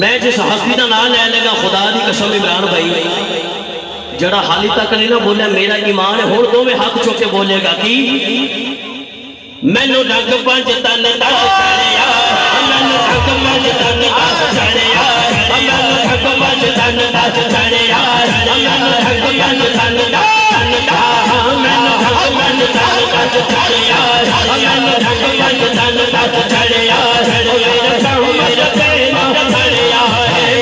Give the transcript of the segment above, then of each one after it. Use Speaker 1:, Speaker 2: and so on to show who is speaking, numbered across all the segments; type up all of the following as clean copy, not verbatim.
Speaker 1: मैं जिस हस्ती का नाम लै लगा खुदा की कसम इमरान भाई जड़ा हाली तक नहीं ना बोलिया मेरा ईमान है हुण दोवें हाथ चुक के बोलेगा कि मैनू रंग पंज तन दा चढ़िया मैनू रंग पंज तन दा चढ़िया मैनू रंग पंज तन दा चढ़िया मैनू रंग पंज तन दा मैनू रंग पंज तन दा चढ़िया मैनू रंग पंज तन दा चढ़िया मेरे कहू मेरे प्रेम चढ़िया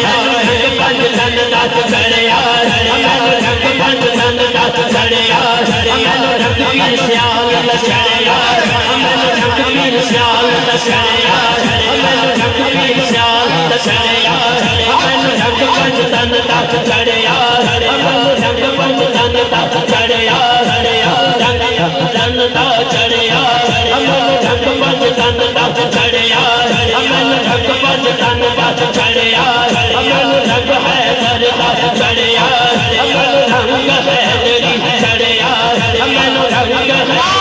Speaker 1: मैनू रंग पंज तन दा चढ़िया मैनू रंग पंज तन दा चढ़िया मैनू रंग पीर श्याल चढ़िया मैनू रंग पीर श्याल चढ़िया मैनू रंग पीर श्याल चढ़िया मैनू रंग पंज तन दा चढ़िया मैनू रंग पंज तन दा चढ़िया रंग तन दा चढ़िया मैनू रंग पंज तन दा चढ़िया मैनू रंग पंज तन दा चढ़िया मैनू रंग है दर दा चढ़िया मैनू रंग है तेरी चढ़िया मैनू रंग है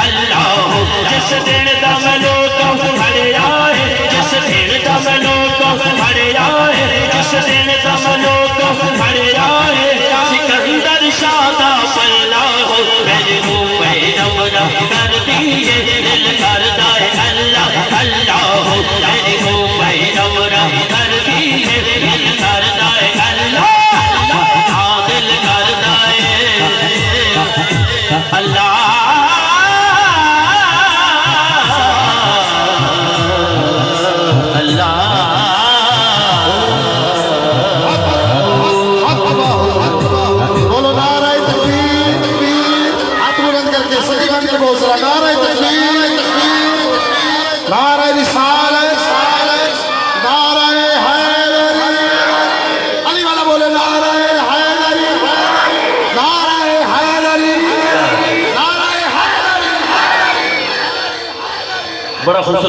Speaker 1: जिस दिन दा मैं लोकां फड़िया है जिस दिन दा मैं लोकां फड़िया है जिस दिन दा मैं लोकां फड़िया है सिकंदर शाह दा पल्ला हो मेरे रूह पे नवरा कर दिए दिल करदा है अल्लाह अल्लाह हो मेरे रूह पे नवरा कर दिए दिल करदा है अल्लाह अल्लाह दिल करदा है अल्लाह बड़ा खूबसूरत